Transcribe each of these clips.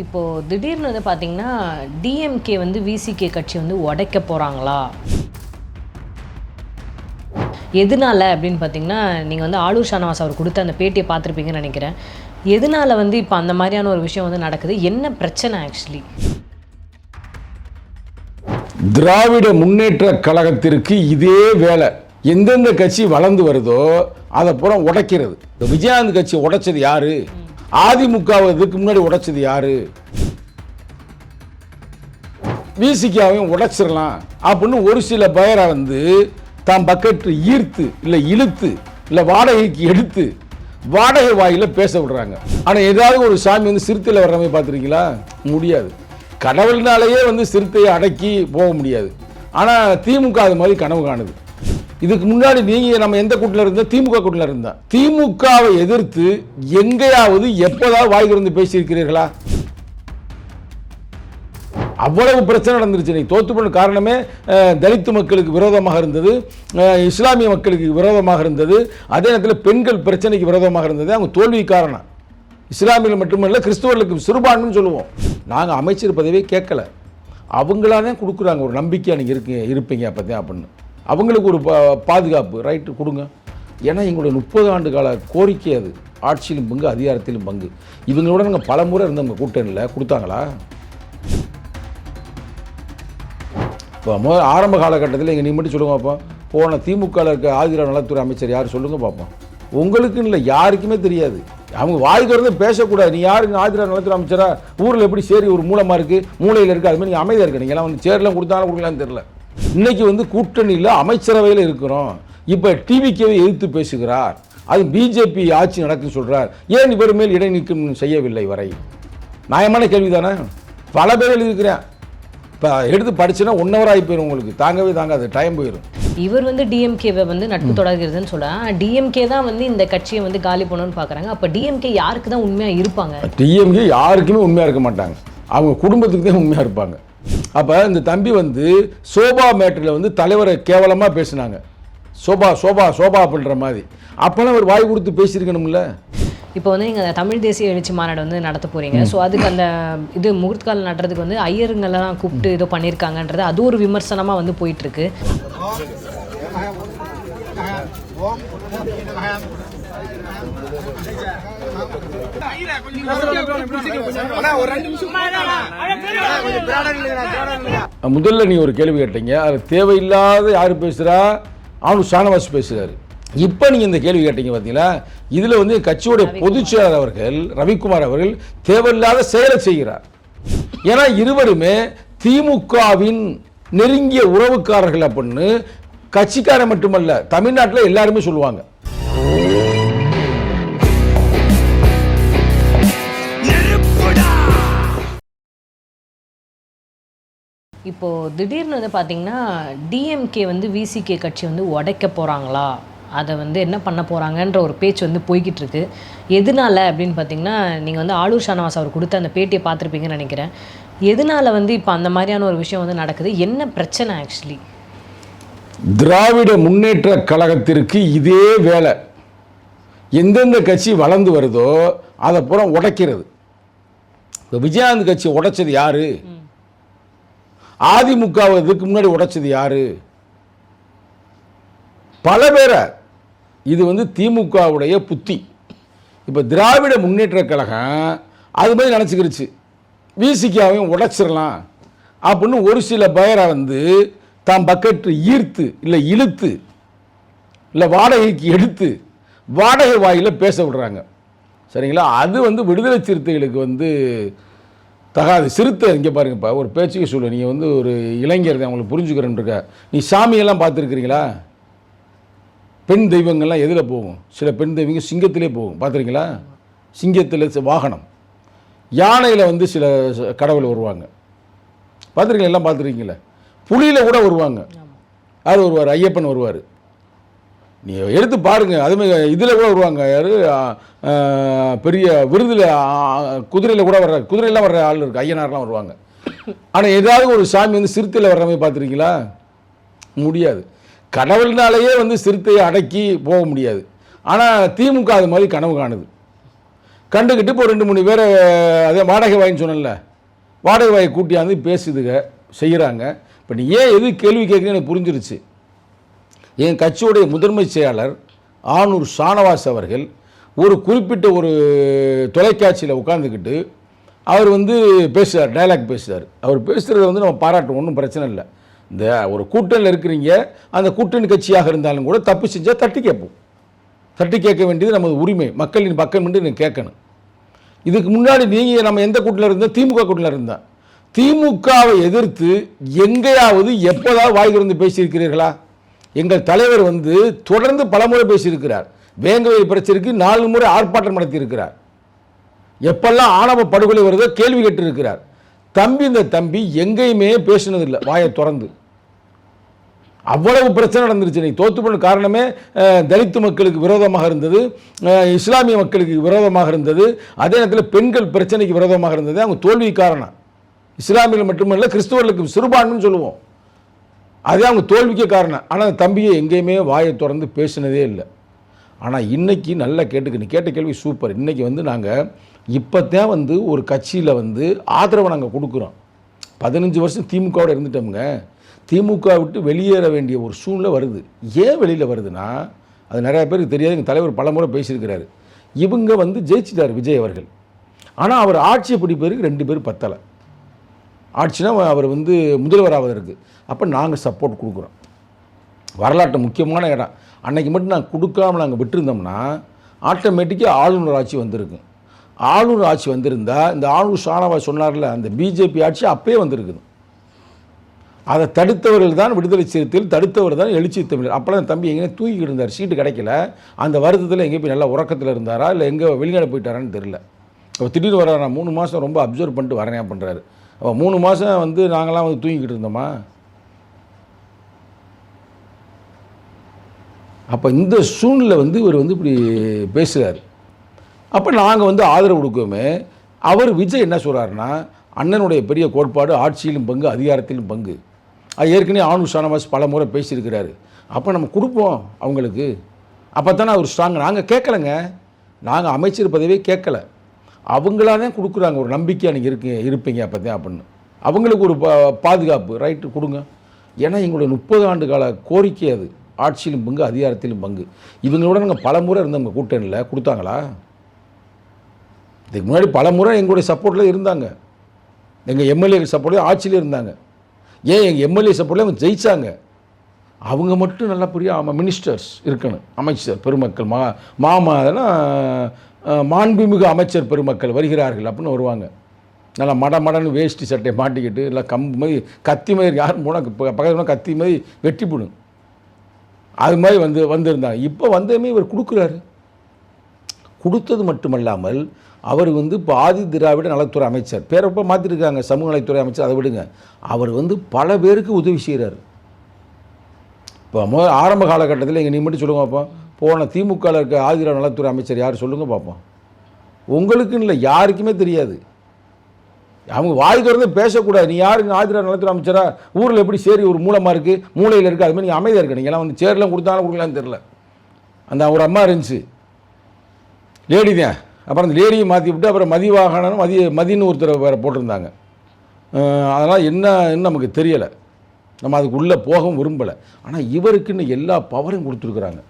இப்போது திடீர்னு வந்து பார்த்தீங்கன்னா டிஎம்கே வந்து விசிகே கட்சி வந்து உடைக்க போகிறாங்களா? எதனால அப்படின்னு பார்த்தீங்கன்னா, நீங்கள் வந்து ஆளூர் ஷானவாஸ் அவர் கொடுத்த அந்த பேட்டியை பார்த்துருப்பீங்கன்னு நினைக்கிறேன். எதனால வந்து இப்போ அந்த மாதிரியான ஒரு விஷயம் வந்து நடக்குது? என்ன பிரச்சனை ஆக்சுவலி? திராவிட முன்னேற்ற கழகத்திற்கு இதே வேலை. எந்தெந்த கட்சி வளர்ந்து வருதோ அதை பூரா உடைக்கிறது. விஜயகாந்த் கட்சி உடைச்சது யாரு? அதிமுகவை இதுக்கு முன்னாடி உடைச்சது யாரு? விசிகாவையும் உடைச்சிடலாம் அப்படின்னு ஒரு சில பயரை வந்து தான் பக்கெட்டு ஈர்த்து இல்லை இழுத்து இல்லை வாடகைக்கு எடுத்து வாடகை வாயில பேச விடுறாங்க. ஆனால் ஏதாவது ஒரு சாமி வந்து சிறுத்தையில் வர்ற மாதிரி பார்த்துருக்கீங்களா? முடியாது. கடவுள்னாலேயே வந்து சிறுத்தையை அடக்கி போக முடியாது. ஆனால் திமுக அது மாதிரி கனவு காணுது. இதுக்கு முன்னாடி நீங்க நம்ம எந்த கூட்டில் இருந்தா? திமுக கூட்டில் இருந்தா. திமுகவை எதிர்த்து எங்கேயாவது எப்போதாவது வாய் திறந்து பேசியிருக்கிறீர்களா? அவ்வளவு பிரச்சனை நடந்துருச்சு. நீ தோத்து போன காரணமே தலித்து மக்களுக்கு விரோதமாக இருந்தது, இஸ்லாமிய மக்களுக்கு விரோதமாக இருந்தது, அதே நேரத்தில் பெண்கள் பிரச்சனைக்கு விரோதமாக இருந்தது. அவங்க தோல்வி காரணம் இஸ்லாமியர்கள் மட்டுமல்ல, கிறிஸ்துவர்களுக்கு சிறுபான்மைன்னு சொல்லுவோம். நாங்கள் அமைச்சர் பதவியே கேட்கல, அவங்களானே கொடுக்குறாங்க. ஒரு நம்பிக்கையாக நீங்கள் இருப்பீங்க அப்போ அப்படின்னு அவங்களுக்கு ஒரு பாதுகாப்பு ரைட்டு கொடுங்க. ஏன்னா எங்களுடைய 30 ஆண்டு கால கோரிக்கை அது. ஆட்சியிலும் பங்கு, அதிகாரத்திலும் பங்கு. இவங்களோட நாங்கள் பல முறை இருந்தவங்க கூட்டணியில் கொடுத்தாங்களா? இப்போ ஆரம்ப காலகட்டத்தில் எங்கள் நீ மட்டும் சொல்லுங்க பார்ப்போம். போன திமுகவில் இருக்க ஆதிர நலத்துறை அமைச்சர் யார் சொல்லுங்க பார்ப்போம். உங்களுக்குன்னு இல்லை, யாருக்குமே தெரியாது. அவங்க வாய் திறந்து பேசக்கூடாது. நீ யாருக்கு ஆதிர நலத்துறை அமைச்சரா? ஊரில் எப்படி சரி ஒரு மூலமாக இருக்குது, மூலையில் இருக்குது, அது மாதிரி நீங்கள் அமைதியாக இருக்கு. நீங்கள்லாம் வந்து சேர்லாம் கொடுத்தாலும் கொடுக்கலான்னு தெரியல. இன்னைக்கு வந்து கூட்டணியில் அமைச்சரவையில் இருக்கிறோம். இப்போ டிவிக்கேவை எதிர்த்து பேசுகிறார். அது பிஜேபி ஆட்சி நடக்குன்னு சொல்கிறார். ஏன் இவர் மேல் இடைநீக்கம் செய்யவில்லை வரை? நியாயமான கேள்வி தானே? பல பேர் எழுதியிருக்கிறேன். இப்போ எடுத்து படிச்சுன்னா 1 hour ஆகி போயிடும். உங்களுக்கு தாங்கவே தாங்காது, டைம் போயிடும். இவர் வந்து டிஎம்கேவை வந்து நட்பு தொடர்கிறதுன்னு சொல்கிறாங்க. டிஎம்கே தான் வந்து இந்த கட்சியை வந்து காலி பண்ணணும்னு பார்க்குறாங்க. அப்போ டிஎம்கே யாருக்கு தான் உண்மையாக இருப்பாங்க? டிஎம்கே யாருக்குமே உண்மையாக இருக்க மாட்டாங்க. அவங்க குடும்பத்துக்கு தான் உண்மையாக இருப்பாங்க. அப்போ இந்த தம்பி வந்து சோபா மேட்டரில் வந்து தலைவரை கேவலமாக பேசினாங்க. சோபா சோபா சோபா அப்படின்ற மாதிரி. அப்போலாம் அவர் வாய் கொடுத்து பேசியிருக்கணும்ல. இப்போ வந்து நீங்கள் தமிழ் தேசிய எழுச்சி மாநாடு வந்து நடத்த போகிறீங்க. ஸோ அதுக்கு அந்த இது முகூர்த்தக்கால் நடுறதுக்கு வந்து ஐயருங்கெல்லாம் கூப்பிட்டு ஏதோ பண்ணியிருக்காங்கன்றது அது ஒரு விமர்சனமாக வந்து போயிட்டுருக்கு. முதல்ல நீ ஒரு கேள்வி கேட்டீங்க, அது தேவையில்லாத யார் பேசுகிறா? ஆளூர் ஷானவாஸ் பேசுகிறாரு. இப்போ நீங்கள் இந்த கேள்வி கேட்டீங்க பார்த்தீங்களா? இதில் வந்து கட்சியோடைய பொதுச் செயலாளர் அவர்கள் ரவிக்குமார் அவர்கள் தேவையில்லாத செயலை செய்கிறார். ஏன்னா இருவருமே திமுகவின் நெருங்கிய உறவுக்காரர்கள் அப்படின்னு கட்சிக்காரன் மட்டுமல்ல, தமிழ்நாட்டில் எல்லாருமே சொல்லுவாங்க. இப்போது திடீர்னு வந்து பார்த்தீங்கன்னா டிஎம்கே வந்து விசிகே கட்சி வந்து உடைக்க போகிறாங்களா, அதை வந்து என்ன பண்ண போகிறாங்கன்ற ஒரு பேச்சு வந்து போய்கிட்டு இருக்கு. எதனால அப்படின்னு பார்த்தீங்கன்னா, நீங்கள் வந்து ஆளூர் ஷானவாஸ் அவர் கொடுத்த அந்த பேட்டியை பார்த்துருப்பீங்கன்னு நினைக்கிறேன். எதனால வந்து இப்போ அந்த மாதிரியான ஒரு விஷயம் வந்து நடக்குது? என்ன பிரச்சனை ஆக்சுவலி? திராவிட முன்னேற்ற கழகத்திற்கு இதே வேலை. எந்தெந்த கட்சி வளர்ந்து வருதோ அதை பூரா உடைக்கிறது. இப்போ விஜயகாந்த் கட்சி உடைச்சது யாரு? அதிமுகவை இதுக்கு முன்னாடி உடைச்சது யாரு? பல பேரை. இது வந்து திமுகவுடைய புத்தி. இப்போ திராவிட முன்னேற்ற கழகம் அது மாதிரி நினச்சிக்கிருச்சு. விசிகாவையும் உடைச்சிடலாம் அப்படின்னு ஒரு சில பயரை வந்து தான் பக்கெட்டு ஈர்த்து இல்லை இழுத்து இல்லை வாடகைக்கு எடுத்து வாடகை வாயில பேச விடுறாங்க. சரிங்களா? அது வந்து விடுதலை சிறுத்தைகளுக்கு வந்து தகாது. சிறுத்தை இங்கே பாருங்கப்பா, ஒரு பேச்சுக்கு சொல்லு. நீங்கள் வந்து ஒரு இளைஞர் தான், அவங்களுக்கு புரிஞ்சுக்கிறேன்னு இருக்க. நீ சாமியெல்லாம் பார்த்துருக்கிறீங்களா? பெண் தெய்வங்கள்லாம் எதில் போகும்? சில பெண் தெய்வங்க சிங்கத்திலே போகும், பார்த்துருக்கீங்களா? சிங்கத்தில் வாகனம், யானையில் வந்து சில கடவுள் வருவாங்க, பார்த்துருக்கீங்களா? எல்லாம் பார்த்துருக்கீங்களா? புலியில் கூட வருவாங்க. அது வருவார், ஐயப்பன் வருவார். நீ எடுத்து பாருங்கள். அதுமாதிரி இதில் கூட வருவாங்க. யார் பெரிய விருதில் குதிரையில் கூட வர்ற, குதிரையெல்லாம் வர்ற ஆள் இருக்குது, ஐயனார்லாம் வருவாங்க. ஆனால் ஏதாவது ஒரு சாமி வந்து சிறுத்தையில் வர்ற மாதிரி பார்த்துருக்கீங்களா? முடியாது. கடவுள்னாலேயே வந்து சிறுத்தையை அடக்கி போக முடியாது. ஆனால் திமுக அது மாதிரி கனவு காணுது. கண்டுக்கிட்டு இப்போ 2-3 பேரை அதே வாடகை வாயின்னு சொன்னல, வாடகை வாயை கூட்டியாந்து பேசுதுங்க, செய்கிறாங்க. இப்போ நீ ஏன் எது கேள்வி கேட்குறீங்க எனக்கு புரிஞ்சிருச்சு. என் கட்சியுடைய முதன்மை செயலாளர் ஆனூர் ஷானவாஸ் அவர்கள் ஒரு குறிப்பிட்ட ஒரு தொலைக்காட்சியில் உட்காந்துக்கிட்டு அவர் பேசுகிறார், டைலாக் பேசுகிறார். அவர் பேசுகிறத நம்ம பாராட்டும், ஒன்றும் பிரச்சனை இல்லை. இந்த ஒரு கூட்டணியில் இருக்கிறீங்க, அந்த கூட்டணி கட்சியாக இருந்தாலும் கூட தப்பு செஞ்சால் தட்டி கேட்போம். தட்டி கேட்க வேண்டியது நமது உரிமை, மக்களின் பக்கம் என்று நீங்கள் கேட்கணும். இதுக்கு முன்னாடி நீங்கள் நம்ம எந்த கூட்டணியில் இருந்தோம்? திமுக கூட்டணியில் இருந்தோம். திமுகவை எதிர்த்து எங்கேயாவது எப்போதாவது வாய் திறந்து பேசியிருக்கிறீர்களா? எங்கள் தலைவர் தொடர்ந்து பலமுறை பேசியிருக்கிறார். வேங்கவேல் பிரச்சனைக்கு 4 முறை ஆர்ப்பாட்டம் நடத்தியிருக்கிறார். எப்பெல்லாம் ஆணவ படுகொலை வருதோ கேள்வி கேட்டிருக்கிறார். இந்த தம்பி எங்கேயுமே பேசினதில்லை வாயை திறந்து. அவ்வளவு பிரச்சனை நடந்துருச்சு. நீ தோத்து போன காரணமே தலித்து மக்களுக்கு விரோதமாக இருந்தது, இஸ்லாமிய மக்களுக்கு விரோதமாக இருந்தது, அதே நேரத்தில் பெண்கள் பிரச்சனைக்கு விரோதமாக இருந்தது. அவங்க தோல்வி காரணம் இஸ்லாமியர்கள் மட்டுமல்ல, கிறிஸ்துவர்களுக்கு சிறுபான்மைன்னு சொல்லுவோம். அதே அவங்க தோல்விக்கு காரணம். ஆனால் அந்த தம்பியை எங்கேயுமே வாயை திறந்து பேசினதே இல்லை. ஆனால் இன்றைக்கி நல்லா கேட்டுக்க, நீ கேட்ட கேள்வி சூப்பர். இன்றைக்கி நாங்கள் இப்போ தான் ஒரு கட்சியில் ஆதரவை நாங்கள் கொடுக்குறோம். 15 வருஷம் திமுகவோட இருந்துட்டோமுங்க. திமுக விட்டு வெளியேற வேண்டிய ஒரு சூழ்நிலை வருது. ஏன் வெளியில் வருதுன்னா, அது நிறையா பேருக்கு தெரியாது. எங்கள் தலைவர் பலமுறை பேசியிருக்கிறாரு. இவங்க ஜெயிச்சிட்டார் விஜய் அவர்கள். ஆனால் அவர் ஆட்சியை பிடிப்பதற்கு 2 பேர் பத்தலை. ஆட்சினா அவர் முதல்வராவதற்கு. அப்போ நாங்கள் சப்போர்ட் கொடுக்குறோம். வரலாற்று முக்கியமான இடம். அன்றைக்கி மட்டும் நாங்கள் கொடுக்காமல் நாங்கள் விட்டுருந்தோம்னா ஆட்டோமேட்டிக்காக ஆளுநர் ஆட்சி வந்திருக்கு. ஆளுநர் ஆட்சி வந்திருந்தால் இந்த ஆளுநர் ஷானவாஸ் சொன்னார்ல, அந்த பிஜேபி ஆட்சி அப்பயே வந்திருக்குது. அதை தடுத்தவர்கள் தான் விடுதலை சிறுத்தைகள், தடுத்தவர் தான் எழுச்சி தமிழர். அப்போலாம் தம்பி எங்கேயே தூக்கிக்கிட்டு இருந்தார், சீட்டு கிடைக்கல. அந்த வருத்தத்தில் எங்கே போய் நல்லா உறக்கத்தில் இருந்தாரா இல்லை எங்கே வெளிநாடு போயிட்டாரான்னு தெரில. அவர் திடீர்னு வர நான் 3 மாதம் ரொம்ப அப்சர்வ் பண்ணிட்டு வரேன் பண்ணுறாரு. அப்போ 3 மாதம் நாங்களாம் தூங்கிக்கிட்டு இருந்தோமா? அப்போ இந்த சூழ்நிலை இவர் இப்படி பேசுகிறார். அப்போ நாங்கள் ஆதரவு கொடுக்கவுமே அவர் விஜய் என்ன சொல்கிறாருன்னா, அண்ணனுடைய பெரிய கோட்பாடு ஆட்சியிலும் பங்கு அதிகாரத்திலும் பங்கு. அது ஏற்கனவே ஆனூர் ஷானவாஸ் பல முறை பேசியிருக்கிறாரு. அப்போ நம்ம கொடுப்போம் அவங்களுக்கு. அப்போ தானே அவர் ஸ்ட்ராங். நாங்கள் கேட்கலைங்க, நாங்கள் அமைச்சர் பதவியே கேட்கலை. அவங்களா தான் கொடுக்குறாங்க. ஒரு நம்பிக்கையாக நீங்கள் இருப்பீங்க அப்போ தான் அப்படின்னு. அவங்களுக்கு ஒரு பாதுகாப்பு ரைட்டு கொடுங்க. ஏன்னா எங்களுடைய 30 ஆண்டு கால கோரிக்கை அது, ஆட்சியிலும் பங்கு அதிகாரத்திலும் பங்கு. இவங்களோட நாங்கள் பல முறை இருந்தவங்க கூட்டணியில் கொடுத்தாங்களா? இதுக்கு முன்னாடி பல முறை எங்களுடைய சப்போர்ட்டில் இருந்தாங்க. எங்கள் எம்எல்ஏ சப்போர்ட்லேயே ஆட்சியிலே இருந்தாங்க. ஏன் எங்கள் எம்எல்ஏ சப்போர்ட்லேயே அவங்க ஜெயித்தாங்க. அவங்க மட்டும் நல்லபடியாக ஆமாம் மினிஸ்டர்ஸ் இருக்கணும், அமைச்சர் பெருமக்கள் மாமாதெல்லாம் மாண்புமிகு அமைச்சர் பெருமக்கள் வருகிறார்கள் அப்படின்னு வருவாங்க. நல்லா மடன்னு வேஷ்டி சட்டையை மாட்டிக்கிட்டு இல்லை கம்பு மாதிரி கத்தி மாதிரி யாரும் போனால் பக்கத்தில் கத்தி மாதிரி வெட்டி போடும். அது மாதிரி வந்திருந்தாங்க. இப்போ வந்தமே இவர் கொடுக்குறாரு. கொடுத்தது மட்டுமல்லாமல் அவர் இப்போ ஆதி திராவிட நலத்துறை அமைச்சர் பேரப்போ மாற்றிருக்காங்க, சமூக நலத்துறை அமைச்சர். அதை விடுங்க, அவர் பல பேருக்கு உதவி செய்கிறார். இப்போ ஆரம்ப காலகட்டத்தில் எங்கள் நீ மட்டும் சொல்லுங்க பார்ப்போம், போன திமுகவில் இருக்க ஆதி திராவிட நலத்துறை அமைச்சர் யார் சொல்லுங்கள் பார்ப்போம். உங்களுக்குன்னு இல்லை, யாருக்குமே தெரியாது. அவங்க வாய் திறந்து பேசக்கூடாது. நீ யாருங்க ஆதி திராவிட நலத்துறை அமைச்சரா? ஊரில் எப்படி சரி ஒரு மூலமாக இருக்குது, மூலையில் இருக்குது, அது மாதிரி நீங்கள் அமைதியாக இருக்க. நீங்கள்லாம் சேர்லாம் கொடுத்தாலும் கொடுக்கலான்னு தெரில. அந்த ஒரு அம்மா இருந்துச்சு, லேடி தான். அப்புறம் அந்த லேடியை மாற்றி விட்டு அப்புறம் மதிவாகனம் மதின்னு ஒருத்தர் வேறு போட்டிருந்தாங்க. அதனால் என்னன்னு நமக்கு தெரியலை, நம்ம அதுக்குள்ளே போகவும் விரும்பலை. ஆனால் இவருக்குன்னு எல்லா பவரையும் கொடுத்துருக்குறாங்க.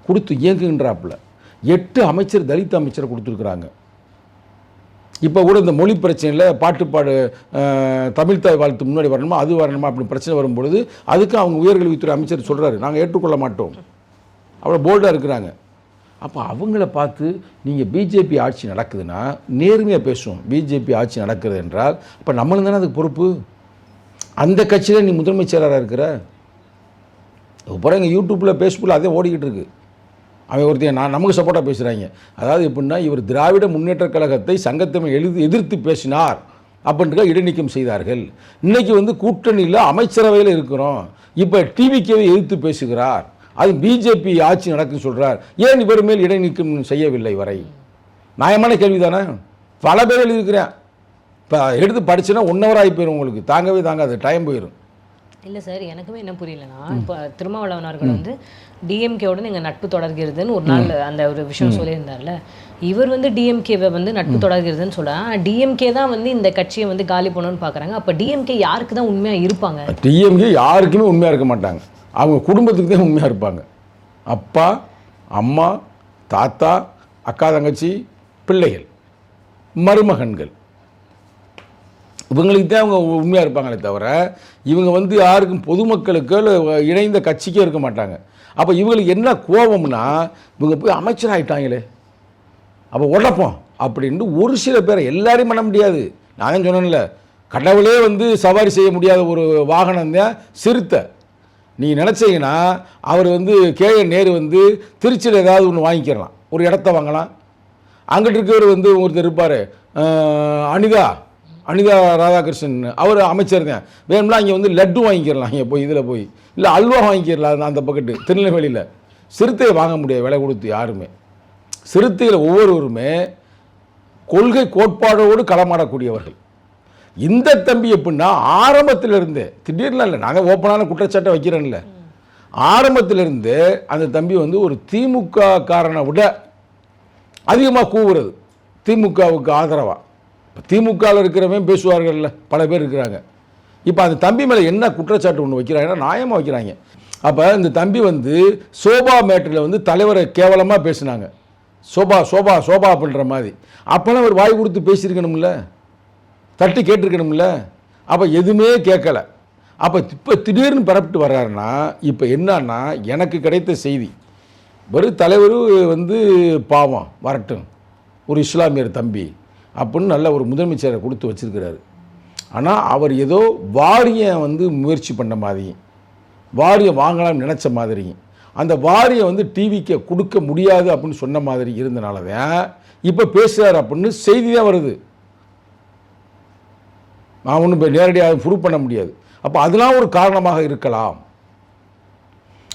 கொடுத்து இயங்குகின்றாப்புல 8 அமைச்சர் தலித் அமைச்சரை கொடுத்துருக்குறாங்க. இப்போ கூட இந்த மொழி பிரச்சனையில் பாட்டுப்பாடு தமிழ் தாய் வாழ்த்து முன்னாடி வரணுமா அது வரணுமா அப்படி பிரச்சனை வரும்பொழுது அதுக்கு அவங்க உயர்கல்வித்துறை அமைச்சர் சொல்கிறாரு, நாங்கள் ஏற்றுக்கொள்ள மாட்டோம். அவ்வளோ போல்டாக இருக்கிறாங்க. அப்போ அவங்கள பார்த்து நீங்கள் பிஜேபி ஆட்சி நடக்குதுன்னா நேர்மையாக பேசுவோம். பிஜேபி ஆட்சி நடக்குது என்றால் இப்போ நம்மளும் தானே அதுக்கு பொறுப்பு. அந்த கட்சியில் நீ முதன்மை செயலராக இருக்கிற. அப்புறம் எங்கள் யூடியூப்பில் ஃபேஸ்புக்கில் அதே ஓடிக்கிட்டு இருக்குது. அவன் ஒருத்தையும் நமக்கு சப்போர்ட்டாக பேசுகிறாங்க. அதாவது எப்படின்னா, இவர் திராவிட முன்னேற்ற கழகத்தை சங்கத்தமிழ் எதிர்த்து பேசினார் அப்படின்றத இடைநீக்கம் செய்தார்கள். இன்றைக்கி கூட்டணியில் அமைச்சரவையில் இருக்கிறோம், இப்போ டிவிக்கேவை எதிர்த்து பேசுகிறார், அது பிஜேபி ஆட்சி நடக்குன்னு சொல்கிறார். ஏன் இவர் மேல் இடைநீக்கம் செய்யவில்லை வரை? நியாயமான கேள்வி தானே. பல பேர் இருக்கிறேன். இப்போ எடுத்து படிச்சுன்னா 1 hour ஆகி போயிடும், உங்களுக்கு தாங்கவே தாங்காது, டைம் போயிடும். இல்லை சார், எனக்குமே என்ன புரியலன்னா, இப்போ திருமாவளவன் அவர்கள் வந்து டிஎம்கேவோட நீங்கள் நட்பு தொடர்கிறதுன்னு ஒரு நாள் அந்த ஒரு விஷயம் சொல்லியிருந்தார்ல, இவர் வந்து டிஎம்கேவை வந்து நட்பு தொடர்கிறதுன்னு சொல்கிறாங்க. டிஎம்கே தான் வந்து இந்த கட்சியை வந்து காலி பண்ணணும்னு பார்க்குறாங்க. அப்போ டிஎம்கே யாருக்கு தான் உண்மையாக இருப்பாங்க? டிஎம்கே யாருக்குமே உண்மையாக இருக்க மாட்டாங்க. அவங்க குடும்பத்துக்கு தான் உண்மையாக இருப்பாங்க. அப்பா, அம்மா, தாத்தா, அக்கா, தங்கச்சி, பிள்ளைகள், மருமகன்கள், இவங்களுக்கு தான் அவங்க உண்மையாக இருப்பாங்களே தவிர இவங்க வந்து யாருக்கும் பொதுமக்களுக்கு இணைந்த கட்சிக்கே இருக்க மாட்டாங்க. அப்போ இவங்களுக்கு என்ன கோபம்னா, இவங்க போய் அமைச்சராகிட்டாங்களே, அப்போ உடப்போம் அப்படின்ட்டு ஒரு சில பேரை எல்லாரையும் பண்ண முடியாது. நான் தான் சொன்னேன்ல, கடவுளே வந்து சவாரி செய்ய முடியாத ஒரு வாகனம் தான் சிறுத்தை. நீங்கள் நினச்சிங்கன்னா அவர் வந்து கேஎன் நேரு வந்து திருச்சியில் ஏதாவது ஒன்று வாங்கிக்கிறலாம், ஒரு இடத்த வாங்கலாம். அங்கிட்டு இருக்கவர் வந்து ஒருத்தர் இருப்பார், அனிதா ராதாகிருஷ்ணன், அவர் அமைச்சர் தான். வேணும்னா இங்கே வந்து லட்டு வாங்கிக்கிறலாம், இங்கே போய் இதில் போய், இல்லை அல்வா வாங்கிக்கிறலாம் அந்த பக்கத்து திருநெல்வேலியில். சிறுத்தையை வாங்க முடியாது விலை கொடுத்து யாருமே. சிறுத்தையில் ஒவ்வொருவருமே கொள்கை கோட்பாடோடு களமாடக்கூடியவர்கள். இந்த தம்பி எப்படின்னா ஆரம்பத்திலிருந்தே, திடீர்னு இல்லை, நாங்கள் ஓப்பனான குற்றச்சாட்டை வைக்கிறேன்ல, ஆரம்பத்திலிருந்து அந்த தம்பி வந்து ஒரு திமுக காரனை விட அதிகமாக கூவுறது திமுகவுக்கு ஆதரவாக. இப்போ திமுகவில் இருக்கிறவன் பேசுவார்கள்ல, பல பேர் இருக்கிறாங்க. இப்போ அந்த தம்பி மேலே என்ன குற்றச்சாட்டு ஒன்று வைக்கிறாங்கன்னா, நியாயமாக வைக்கிறாங்க. அப்போ இந்த தம்பி வந்து சோபா மேட்டரில் வந்து தலைவரை கேவலமாக பேசினாங்க, சோபா சோபா சோபா அப்படின்ற மாதிரி. அப்போலாம் அவர் வாய் கொடுத்து பேசியிருக்கணும்ல, தட்டி கேட்டிருக்கணும்ல. அப்போ எதுவுமே கேட்கலை. அப்போ இப்போ திடீர்னு பரப்பிட்டு வர்றாருன்னா, இப்போ என்னன்னா எனக்கு கிடைத்த செய்தி, ஒரு தலைவர் வந்து பாவம் வரட்டும், ஒரு இஸ்லாமியர் தம்பி அப்படின்னு நல்ல ஒரு முதலமைச்சரை கொடுத்து வச்சிருக்கிறாரு. ஆனால் அவர் ஏதோ வாரியம் வந்து முயற்சி பண்ண மாதிரியும், வாரியம் வாங்கலாம்னு நினச்ச மாதிரியும், அந்த வாரியம் வந்து டிவிக்கு கொடுக்க முடியாது அப்படின்னு சொன்ன மாதிரி இருந்தனால தான் இப்போ பேசுகிறார் அப்படின்னு செய்தி தான் வருது. நான் ஒன்றும் இப்போ நேரடியாக ப்ரூவ் பண்ண முடியாது. அப்போ அதெல்லாம் ஒரு காரணமாக இருக்கலாம்.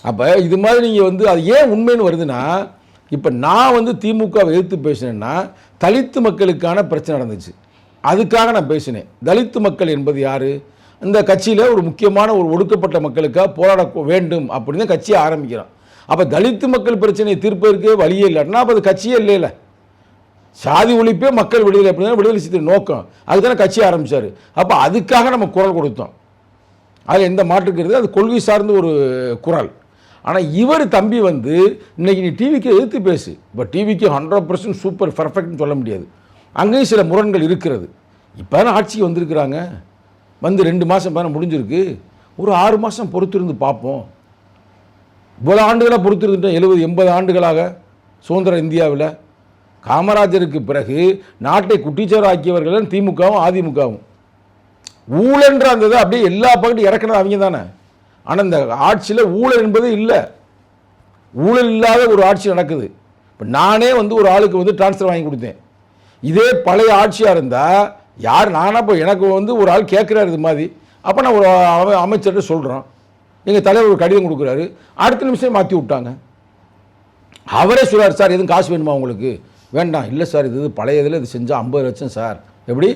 அப்போ இது மாதிரி நீங்கள் வந்து அது ஏன் உண்மைன்னு வருதுன்னா, இப்போ நான் வந்து திமுகவை எதிர்த்து பேசினேன்னா தலித்து மக்களுக்கான பிரச்சனை நடந்துச்சு, அதுக்காக நான் பேசினேன். தலித்து மக்கள் என்பது யார்? இந்த கட்சியில் ஒரு முக்கியமான ஒரு ஒடுக்கப்பட்ட மக்களுக்காக போராட வேண்டும் அப்படின்னு தான் கட்சியை ஆரம்பிக்கிறான். அப்போ தலித்து மக்கள் பிரச்சனையை தீர்ப்பதற்கே வழியே இல்லைன்னா அப்போ அது கட்சியே இல்லைல்ல. சாதி ஒழிப்பே மக்கள் விடுதலை அப்படின்னா விடுதலை சித்த நோக்கம், அதுதானே கட்சி ஆரம்பித்தார். அப்போ அதுக்காக நம்ம குரல் கொடுத்தோம், அது எந்த மாற்றுக்கிறது, அது கொள்கை சார்ந்த ஒரு குரல். ஆனால் இவர் தம்பி வந்து இன்றைக்கி நீ டிவிக்கு எதிர்த்து பேசு, இப்போ டிவிக்கு 100% சூப்பர் பர்ஃபெக்ட்னு சொல்ல முடியாது, அங்கேயும் சில முரண்கள் இருக்கிறது. இப்போ தானே ஆட்சிக்கு வந்திருக்கிறாங்க, வந்து 2 மாதம் தானே முடிஞ்சிருக்கு, ஒரு 6 மாதம் பொறுத்திருந்து பார்ப்போம். இவ்வளோ ஆண்டுகளாக பொறுத்திருந்துட்டோம், 70-80 ஆண்டுகளாக சுதந்திர இந்தியாவில். காமராஜருக்கு பிறகு நாட்டை குட்டிச்சோராக்கியவர்கள் திமுகவும் அதிமுகவும். ஊழன்ற அந்த இதை அப்படியே எல்லா பக்கத்தையும் இறக்குனது அவங்க தானே. ஆனால் இந்த ஆட்சியில் ஊழல் என்பது இல்லை, ஊழல் இல்லாத ஒரு ஆட்சி நடக்குது. இப்போ நானே வந்து ஒரு ஆளுக்கு வந்து டிரான்ஸ்ஃபர் வாங்கி கொடுத்தேன். இதே பழைய ஆட்சியாக இருந்தால் யார் நானாக இப்போ எனக்கு வந்து ஒரு ஆள் கேட்குறாரு இது மாதிரி, அப்போ நான் ஒரு அமைச்சர்கிட்ட சொல்கிறோம், எங்கள் தலைவர் ஒரு கடிதம் கொடுக்குறாரு, அடுத்த நிமிஷம் மாற்றி விட்டாங்க. அவரே சொல்கிறார், சார் எதுவும் காசு வேணுமா உங்களுக்கு? வேண்டாம். இல்லை சார், இது பழைய இதில் இது செஞ்சால் 50 லட்சம் சார். எப்படி?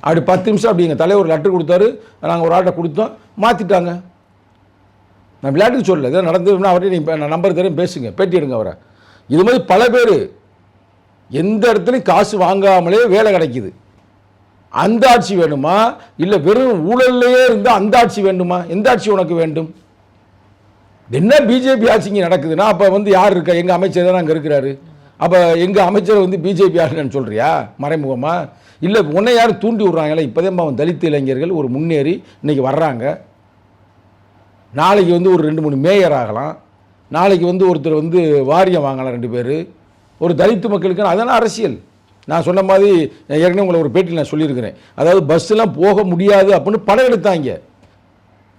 அப்படி 10 நிமிஷம் அப்படி எங்கள் தலைவர் லெட்டர் கொடுத்தாரு, நாங்கள் ஒரு ஆட்டை கொடுத்தோம், மாற்றிட்டாங்க. நான் விளையாட்டுக்கு சொல்லலை, இதை நடந்ததுன்னா அவர்கிட்ட நீங்கள் நான் நம்பர் தரேன், பேசுங்க, பேட்டி எடுங்க அவரை. இது மாதிரி பல பேர் எந்த இடத்துலையும் காசு வாங்காமலே வேலை கிடைக்கிது. அந்த ஆட்சி வேணுமா, இல்லை வெறும் ஊழல்லையே இருந்தால் அந்த ஆட்சி வேண்டுமா? எந்த ஆட்சி உனக்கு வேண்டும்? என்ன பிஜேபி ஆட்சி இங்கே நடக்குதுன்னா அப்போ வந்து யார் இருக்கா? எங்கள் அமைச்சர் தான் அங்கே இருக்கிறாரு. அப்போ எங்கள் அமைச்சர் வந்து பிஜேபி ஆளுங்கன்னு சொல்கிறியா மறைமுகமா? இல்லை உன்னை யாரும் தூண்டி விட்றாங்களே. இப்போதான் அவன் தலித் இளைஞர்கள் ஒரு முன்னேறி இன்றைக்கி வர்றாங்க. நாளைக்கு வந்து ஒரு 2-3 மேயர் ஆகலாம், நாளைக்கு வந்து ஒருத்தர் வந்து வாரியம் வாங்கலாம் 2 பேர். ஒரு தலித்து மக்களுக்கு அதெல்லாம் அரசியல். நான் சொன்ன மாதிரி ஏற்கனவே உங்களை ஒரு பேட்டியில் நான் சொல்லியிருக்கிறேன், அதாவது பஸ்ஸெல்லாம் போக முடியாது அப்படின்னு படம் எடுத்தாங்க.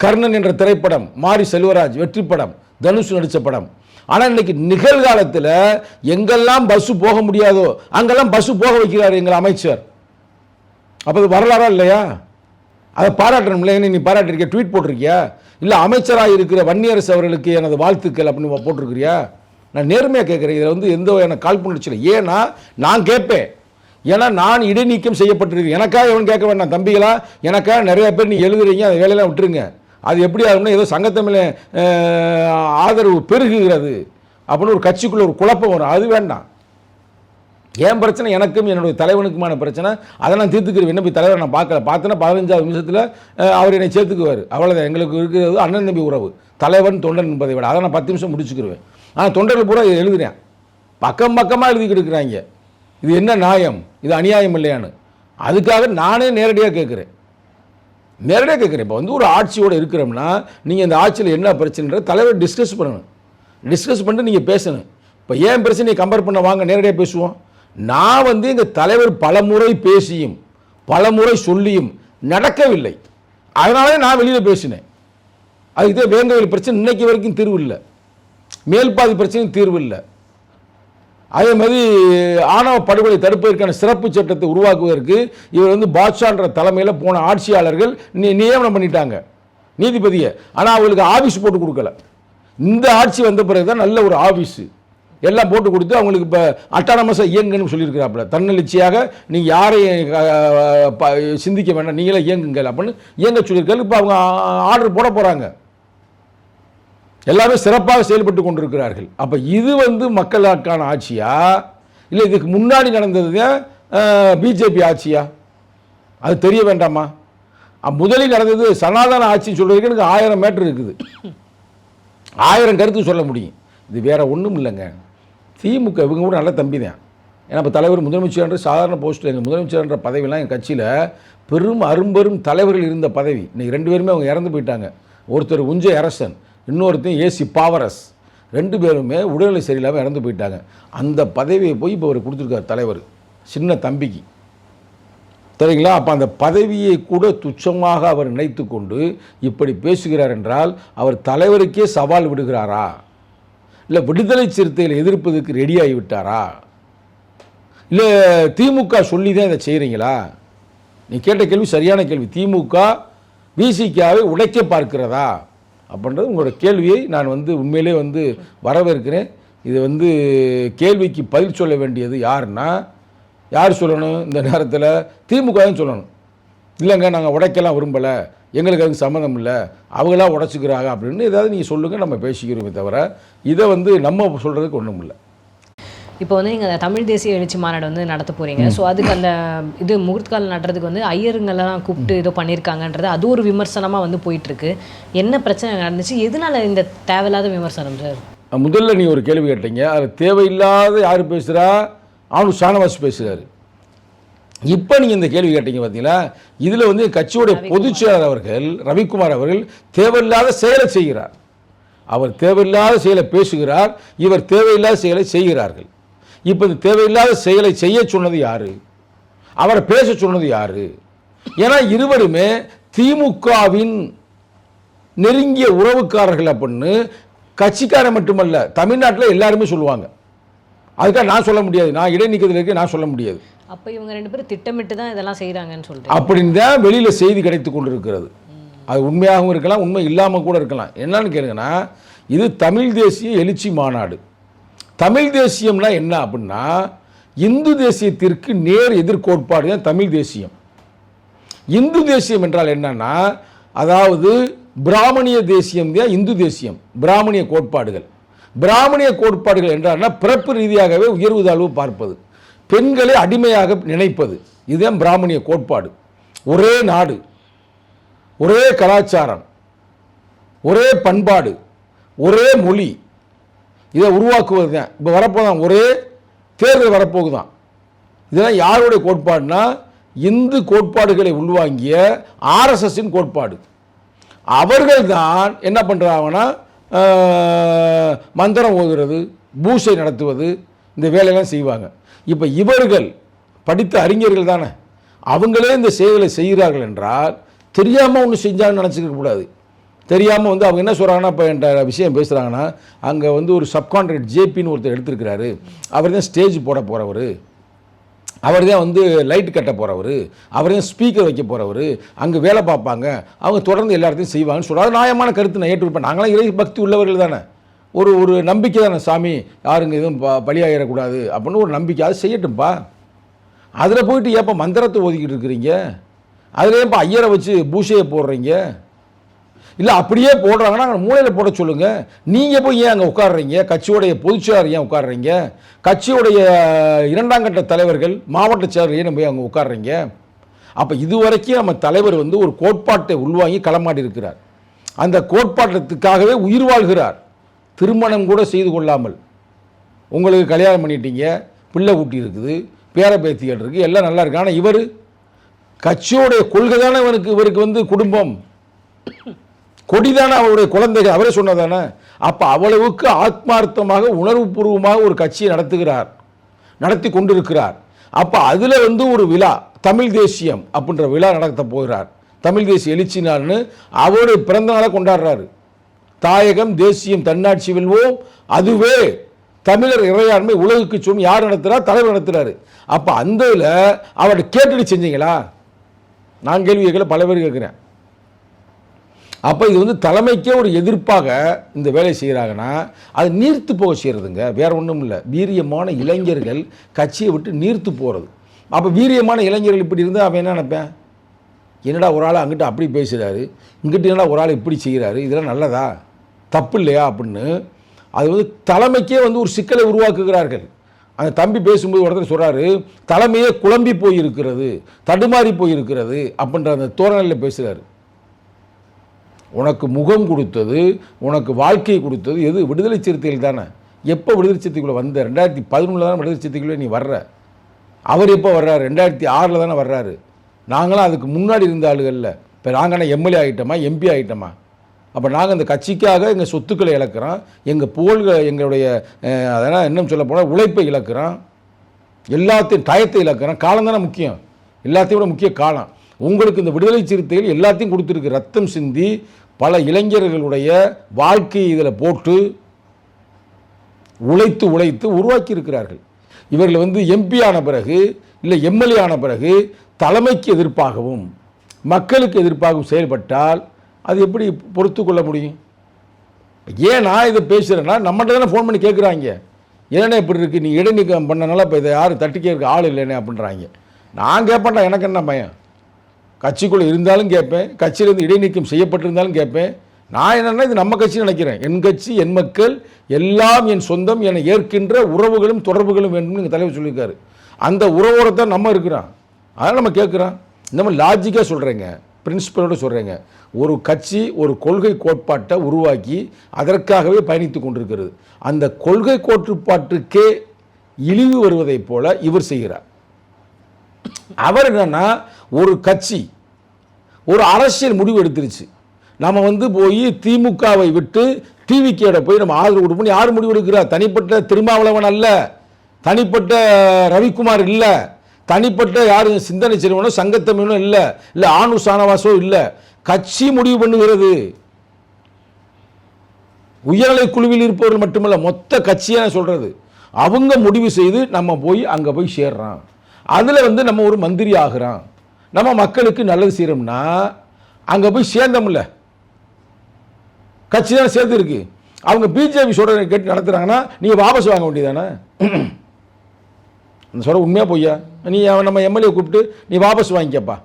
கர்ணன் என்ற திரைப்படம், மாரி செல்வராஜ் வெற்றி படம், தனுஷ் நடித்த படம். ஆனால் இன்றைக்கி நிகழ்காலத்தில் எங்கெல்லாம் பஸ்ஸு போக முடியாதோ அங்கெல்லாம் பஸ்ஸு போக வைக்கிறார் எங்கள் அமைச்சர். அப்போ அது வரலாறா இல்லையா? அதை பாராட்டணும் இல்லையா? நீ பாராட்டிருக்கிய, ட்வீட் போட்டிருக்கியா? இல்லை அமைச்சராக இருக்கிற வன்னியரசு அவர்களுக்கு எனது வாழ்த்துக்கள் அப்படின்னு போட்டிருக்கிறியா? நான் நேர்மையாக கேட்குறேன், இதில் வந்து எந்த எனக்கு காழ்ப்புணர்ச்சி இல்லை. ஏன்னா நான் கேட்பேன், ஏன்னா நான் இடைநீக்கம் செய்யப்பட்டிருக்கேன். எனக்காக எவன் கேட்க வேண்டாம் தம்பிகளா, எனக்காக நிறைய பேர் நீ எழுதுறீங்க, அந்த வேலையெல்லாம் விட்டுருங்க. அது எப்படி ஆகும்னா ஏதோ சங்கத்தமிழ ஆதரவு பெருகுகிறது அப்படின்னு ஒரு கட்சிக்குள்ளே ஒரு குழப்பம் வரும். அது வேண்டாம். என் பிரச்சனை எனக்கும் என்னுடைய தலைவனுக்குமான பிரச்சனை, அதை நான் தீர்த்துக்கிறேன். என்ன போய் தலைவர் நான் பார்த்தேன்னா 15வது நிமிஷத்தில் அவர் என்னை சேர்த்துக்குவார். அவ்வளோதான். எங்களுக்கு இருக்கிறது அண்ணன் தம்பி உறவு, தலைவன் தொண்டன் என்பதை விட. அதை நான் 10 நிமிஷம் முடிச்சுக்கிடுவேன். ஆனால் தொண்டர்கள் பூரா எழுதுறேன், பக்கமாக எழுதிக்கிட்டு இருக்கிறாங்க. இது என்ன நியாயம், இது அநியாயம் இல்லையான்னு. அதுக்காக நானே நேரடியாக கேட்குறேன். இப்போ வந்து ஒரு ஆட்சியோடு இருக்கிறோம்னா நீங்கள் இந்த ஆட்சியில் என்ன பிரச்சனைன்ற தலைவர் டிஸ்கஸ் பண்ணணும். டிஸ்கஸ் பண்ணிட்டு நீங்கள் பேசணும். இப்போ ஏன் பிரச்சனையை கம்பேர் பண்ண வாங்க நேரடியாக பேசுவோம். நான் வந்து எங்கள் தலைவர் பலமுறை பேசியும் பலமுறை சொல்லியும் நடக்கவில்லை. அதனாலே நான் வெளியில் பேசினேன். அதுக்கு வேங்கவேல் பிரச்சனை இன்னைக்கு வரைக்கும் தீர்வு இல்லை. மேல்பாதி பிரச்சனையும் தீர்வு இல்லை. அதே மாதிரி ஆணவ படுகொலை தடுப்பதற்கான சிறப்பு சட்டத்தை உருவாக்குவதற்கு இவர் வந்து பாட்ஷான்ற தலைமையில் போன ஆட்சியாளர்கள் நியமனம் பண்ணிட்டாங்க நீதிபதியை. ஆனால் அவங்களுக்கு ஆஃபீஸ் போட்டு கொடுக்கல. இந்த ஆட்சி வந்த பிறகு தான் நல்ல ஒரு ஆஃபீஸு எல்லாம் போட்டு கொடுத்து அவங்களுக்கு இப்போ அட்டானமஸாக இயங்குன்னு சொல்லியிருக்கிறாப்புல. தன்னெழுச்சியாக நீங்கள் யாரையும் சிந்திக்க வேண்டாம், நீங்களே இயங்குங்கள் அப்படின்னு இயங்க சொல்லியிருக்காரு. இப்போ அவங்க ஆர்டர் போட போகிறாங்க. எல்லாமே சிறப்பாக செயல்பட்டு கொண்டிருக்கிறார்கள். அப்போ இது வந்து மக்களுக்கான ஆட்சியா இல்லை இதுக்கு முன்னாடி நடந்தது பிஜேபி ஆட்சியா? அது தெரிய வேண்டாமா? முதலில் நடந்தது சனாதன ஆட்சின்னு சொல்கிறதுக்கு எனக்கு 1000 மேட்ரு இருக்குது, 1000 கருத்து சொல்ல முடியும். இது வேற ஒன்றும் இல்லைங்க. திமுக இவங்க கூட நல்ல தம்பி தான். ஏன்னா இப்போ தலைவர் முதலமைச்சர் சாதாரண போஸ்ட், எங்கள் முதலமைச்சர்ன்ற பதவியெல்லாம் எங்கள் கட்சியில் அரும்பெரும் தலைவர்கள் இருந்த பதவி. இன்றைக்கி 2 பேருமே அவங்க இறந்து போயிட்டாங்க. ஒருத்தர் உஞ்ச அரசன், இன்னொருத்தர் ஏசி பாவரஸ். 2 பேருமே உடல்நிலை சரியில்லாமல் இறந்து போயிட்டாங்க. அந்த பதவியை போய் இப்போ அவர் கொடுத்துருக்கார் தலைவர் சின்ன தம்பிக்கு, சரிங்களா? அப்போ அந்த பதவியை கூட துச்சமாக அவர் நினைத்து கொண்டு இப்படி பேசுகிறார் என்றால் அவர் தலைவருக்கே சவால் விடுகிறாரா, இல்லை விடுதலை சிறுத்தைகளை எதிர்ப்பதற்கு ரெடியாகி விட்டாரா, இல்லை திமுக சொல்லி தான் இதை செய்கிறீங்களா? நீ கேட்ட கேள்வி சரியான கேள்வி. திமுக விசிகாவை உடைக்க பார்க்கிறதா அப்படின்றது உங்களோட கேள்வியை நான் வந்து உண்மையிலே வந்து வரவேற்கிறேன். இது வந்து கேள்விக்கு பதில் சொல்ல வேண்டியது யாருன்னா, யார் சொல்லணும் இந்த நேரத்தில்? திமுக தான் சொல்லணும். இல்லைங்க நாங்கள் உடைக்கலாம் விரும்பலை, எங்களுக்கு அதுக்கு சம்மந்தம் இல்லை, அவங்களாம் உடைச்சிக்கிறாங்க அப்படின்னு ஏதாவது நீங்கள் சொல்லுங்கள், நம்ம பேசிக்கிறோமே தவிர இதை வந்து நம்ம சொல்கிறதுக்கு ஒன்றும் இல்லை. இப்போ வந்து நீங்கள் தமிழ் தேசிய எழுச்சி மாநாடு வந்து நடத்த போகிறீங்க. ஸோ அதுக்கு அந்த இது முகூர்த்தக்கால் நடுறதுக்கு வந்து ஐயருங்கெல்லாம் கூப்பிட்டு ஏதோ பண்ணியிருக்காங்கன்றது அது ஒரு விமர்சனமாக வந்து போயிட்டுருக்கு. என்ன பிரச்சனை நடந்துச்சு, எதனால இந்த தேவையில்லாத விமர்சனம் சார்? முதல்ல நீ ஒரு கேள்வி கேட்டீங்க, அது தேவையில்லாத யார் பேசுகிறா? அவனு ஷானவாஸ் பேசுகிறாரு. இப்போ நீங்கள் இந்த கேள்வி கேட்டீங்க பார்த்தீங்களா, இதில் வந்து கட்சியோடைய பொதுச் செயலாளர் அவர்கள் ரவிக்குமார் அவர்கள் தேவையில்லாத செயலை செய்கிறார். அவர் தேவையில்லாத செயலை பேசுகிறார், இவர் தேவையில்லாத செயலை செய்கிறார்கள். இப்போ இந்த தேவையில்லாத செயலை செய்ய சொன்னது யாரு, அவரை பேச சொன்னது யாரு? ஏன்னா இருவருமே திமுகவின் நெருங்கிய உறவுக்காரர்கள் அப்படின்னு கட்சிக்காரன் மட்டுமல்ல தமிழ்நாட்டில் எல்லாருமே சொல்லுவாங்க. அதுக்காக நான் சொல்ல முடியாது, நான் இடைநீக்கத்தில் இருக்க நான் சொல்ல முடியாது. அப்போ இவங்க 2 பேரும் திட்டமிட்டு தான் இதெல்லாம் செய்கிறாங்கன்னு சொல்லிட்டு அப்படின்னு தான் வெளியில் செய்தி கிடைத்து கொண்டு இருக்கிறது. அது உண்மையாகவும் இருக்கலாம், உண்மை இல்லாமல் கூட இருக்கலாம். என்னன்னு கேளுங்கன்னா, இது தமிழ் தேசிய எழுச்சி மாநாடு. தமிழ் தேசியம்னா என்ன அப்படின்னா, இந்து தேசியத்திற்கு நேர் எதிர்கோட்பாடு தான் தமிழ் தேசியம். இந்து தேசியம் என்றால் என்னன்னா, அதாவது பிராமணிய தேசியம் தான் இந்து தேசியம். பிராமணிய கோட்பாடுகள், பிராமணிய கோட்பாடுகள் என்றால்னா பிறப்பு ரீதியாகவே உயர்வு தாழ்வு பார்ப்பது, பெண்களை அடிமையாக நினைப்பது, இதுதான் பிராமணிய கோட்பாடு. ஒரே நாடு, ஒரே கலாச்சாரம், ஒரே பண்பாடு, ஒரே மொழி, இதை உருவாக்குவது தான். இப்போ வரப்போதான் ஒரே தேர்தல் வரப்போகுதான். இதெல்லாம் யாருடைய கோட்பாடுனா, இந்து கோட்பாடுகளை உள்வாங்கிய ஆர்எஸ்எஸ்ஸின் கோட்பாடு. அவர்கள் தான் என்ன பண்ணுறாங்கன்னா, மந்திரம் ஓதுறது, பூசை நடத்துவது, இந்த வேலையெல்லாம் செய்வாங்க. இப்போ இவர்கள் படித்த அறிஞர்கள் தானே, அவங்களே இந்த செயலை செய்கிறார்கள் என்றால் தெரியாமல் ஒன்று செஞ்சாங்கன்னு நினச்சிக்க கூடாது. தெரியாமல் வந்து அவங்க என்ன சொல்கிறாங்கன்னா, இப்போ என்ற விஷயம் பேசுகிறாங்கன்னா, அங்கே வந்து ஒரு சப்கான்ட்ராக்ட் ஜேபின்னு ஒருத்தர் எடுத்துருக்கிறாரு, அவர் தான் ஸ்டேஜ் போட போகிறவர், அவர் தான் வந்து லைட் கட்ட போகிறவர், அவர் தான் ஸ்பீக்கர் வைக்க போகிறவர், அங்கே வேலை பார்ப்பாங்க, அவங்க தொடர்ந்து எல்லாத்தையும் செய்வாங்கன்னு சொல்கிறார். நியாயமான கருத்து நான் ஏற்றுப்பேன். நாங்களாம் இறை பக்தி உள்ளவர்கள் தானே, ஒரு நம்பிக்கை தானே, சாமி யாருங்க எதுவும் பலியாகிடக்கூடாது அப்படின்னு ஒரு நம்பிக்கை, அது செய்யட்டும்ப்பா. அதில் போயிட்டு ஏப்போ மந்திரத்தை ஓதிக்கிட்டு இருக்கிறீங்க, அதில் ஏப்போ ஐயரை வச்சு பூஷையை போடுறீங்க? இல்லை அப்படியே போடுறாங்கன்னா அங்கே மூலையில் போட சொல்லுங்கள். நீங்கள் போய் ஏன் அங்கே உட்காடுறீங்க? கட்சியோடைய பொதுச்செயலாளர் ஏன் உட்காடுறீங்க? கட்சியுடைய 2ஆம் கட்ட தலைவர்கள், மாவட்ட செயலர் ஏன் போய் அங்கே உட்காடுறீங்க? அப்போ இதுவரைக்கும் நம்ம தலைவர் வந்து ஒரு கோட்பாட்டை உள்வாங்கி களமாடி இருக்கிறார். அந்த கோட்பாட்டத்துக்காகவே உயிர் வாழ்கிறார். திருமணம் கூட செய்து கொள்ளாமல், உங்களுக்கு கல்யாணம் பண்ணிட்டீங்க, பிள்ளை ஊட்டி இருக்குது, பேர பேத்திகள் இருக்குது, எல்லாம் நல்லா இருக்கு. ஆனால் இவர் கட்சியோடைய கொள்கை தானே இவருக்கு வந்து குடும்பம், கொடிதானே அவருடைய குழந்தைகள், அவரே சொன்னதானே. அப்போ அவ்வளவுக்கு ஆத்மார்த்தமாக உணர்வுபூர்வமாக ஒரு கட்சியை நடத்தி கொண்டிருக்கிறார். அப்போ அதில் வந்து ஒரு விழா, தமிழ் தேசியம் அப்படின்ற விழா நடத்த போகிறார். தமிழ் தேசிய எழுச்சி நாள்னு அவருடைய பிறந்த நாளை கொண்டாடுறாரு. தாயகம் தேசியம் தன்னாட்சி வெல்வோம், அதுவே தமிழர் இறையாண்மை உலகுக்கு சொல்லும். யார் நடத்துகிறார்? தலைவர் நடத்துகிறாரு. அப்போ அந்த இதில் அவர்கிட்ட கேட்டுட்டு செஞ்சீங்களா? நான் கேள்வி கேட்கல, பல பேர் கேட்குறேன். அப்போ இது வந்து தலைமைக்கே ஒரு எதிர்ப்பாக இந்த வேலை செய்கிறாங்கன்னா அது நீர்த்து போக செய்கிறதுங்க, வேற ஒன்றும் இல்லை. வீரியமான இளைஞர்கள் கட்சியை விட்டு நீர்த்து போகிறது. அப்போ வீரியமான இளைஞர்கள் இப்படி இருந்தால் அவன் என்ன நினைப்பேன்? என்னடா ஒரு ஆள் அங்கிட்ட அப்படி பேசுகிறாரு, இங்கிட்ட என்னடா ஒரு ஆள் இப்படி செய்கிறாரு, இதெல்லாம் நல்லதா, தப்பு இல்லையா அப்படின்னு அது வந்து தலைமைக்கே வந்து ஒரு சிக்கலை உருவாக்குகிறார்கள். அந்த தம்பி பேசும்போது ஒருத்தர் சொல்கிறாரு, தலைமையே குழம்பி போயிருக்கிறது, தடுமாறி போயிருக்கிறது அப்படின்ற அந்த தோரணையில் பேசுகிறாரு. உனக்கு முகம் கொடுத்தது, உனக்கு வாழ்க்கை கொடுத்தது எது? விடுதலை சிறுத்தைகள் தானே. எப்போ விடுதலை சிறுத்தைக்குள்ளே வந்த? 2011 தானே விடுதலை சிறுத்தைக்குள்ளே நீ வர்ற. அவர் எப்போ வர்றாரு? 2006 தானே வர்றாரு. நாங்களாம் அதுக்கு முன்னாடி இருந்த ஆளுகளில். இப்போ நாங்கள் எம்எல்ஏ ஆகிட்டோமா, எம்பி ஆகிட்டோமா? அப்போ நாங்கள் இந்த கட்சிக்காக எங்கள் சொத்துக்களை இழக்கிறோம், எங்கள் புகழ்களை, எங்களுடைய அதெல்லாம் இன்னும் சொல்ல போனால் உழைப்பை இழக்கிறோம், எல்லாத்தையும் டயத்தை இழக்கிறோம். காலம் தானே முக்கியம், எல்லாத்தையும் விட முக்கிய காலம். உங்களுக்கு இந்த விடுதலை சிறுத்தைகள் எல்லாத்தையும் கொடுத்துருக்கு. ரத்தம் சிந்தி பல இளைஞர்களுடைய வாழ்க்கையை இதில் போட்டு உழைத்து உருவாக்கி இருக்கிறார்கள். இவர்கள் வந்து எம்பி ஆன பிறகு இல்லை எம்எல்ஏ ஆன பிறகு தலைமைக்கு எதிர்ப்பாகவும் மக்களுக்கு எதிர்ப்பாகவும் செயல்பட்டால் அது எப்படி பொறுத்து கொள்ள முடியும்? ஏன் நான் இதை பேசுகிறேன்னா, நம்மகிட்ட தானே ஃபோன் பண்ணி கேட்குறாங்க, ஏன்னா இப்படி இருக்குது, நீ இடைநீக்கம் பண்ணனால இப்போ இதை யாரும் தட்டி கேட்க ஆள் இல்லைன்னு அப்படின்றாங்க. நான் கேட்பேன்டா, எனக்கு என்ன பயம்? கட்சிக்குள்ளே இருந்தாலும் கேட்பேன், கட்சியிலேருந்து இடைநீக்கம் செய்யப்பட்டிருந்தாலும் கேட்பேன். நான் என்னென்னா இது நம்ம கட்சி நினைக்கிறேன். என் கட்சி, என் மக்கள் எல்லாம் என் சொந்தம் என ஏற்கின்ற உறவுகளும் தொடர்புகளும் வேண்டும்னு எங்கள் தலைவர் சொல்லியிருக்காரு. அந்த உறவோடு தான் நம்ம இருக்கிறோம். அதனால் நம்ம கேட்குறோம். இந்த மாதிரி லாஜிக்காக சொல்கிறேங்க, பிரின்சிபலோடு சொல்கிறேங்க. ஒரு கட்சி ஒரு கொள்கை கோட்பாட்டை உருவாக்கி அதற்காகவே பயணித்து கொண்டிருக்கிறது. அந்த கொள்கை கோட்பாட்டுக்கே இழிவு வருவதைப் போல இவர் செய்கிறார். அவர் என்னன்னா, ஒரு கட்சி ஒரு அரசியல் முடிவு எடுத்துருச்சு, நம்ம வந்து போய் திமுகவை விட்டு டிவிகேட போய் நம்ம ஆதரவு கொடுப்போம். யார் முடிவு எடுக்கிறார்? தனிப்பட்ட திருமாவளவன் அல்ல, தனிப்பட்ட ரவிக்குமார் இல்லை, தனிப்பட்ட யாரும் சிந்தனை செல்வனோ சங்கத்தமிழனோ இல்லை, இல்லை ஆணு சானவாசோ இல்லை. கட்சி முடிவு பண்ணுகிறது. உயர்நிலை குழுவில் இருப்பவர்கள் மட்டுமல்ல, மொத்த கட்சியான சொல்றது. அவங்க முடிவு செய்து நம்ம போய் அங்கே போய் சேர்றோம். அதில் வந்து நம்ம ஒரு மந்திரி ஆகிறோம், நம்ம மக்களுக்கு நல்லது செய்கிறோம்னா அங்கே போய் சேர்ந்தோம்ல, கட்சி தான் சேர்ந்து இருக்கு. அவங்க பிஜேபி சொல்கிறத கேட்டு நடத்துகிறாங்கன்னா நீங்கள் வாபஸ் வாங்க வேண்டியதானே? அந்த சொல்கிற உண்மையாக போய்யா? நீ நம்ம எம்எல்ஏ கூப்பிட்டு நீ வாபஸ் வாங்கிக்கப்பா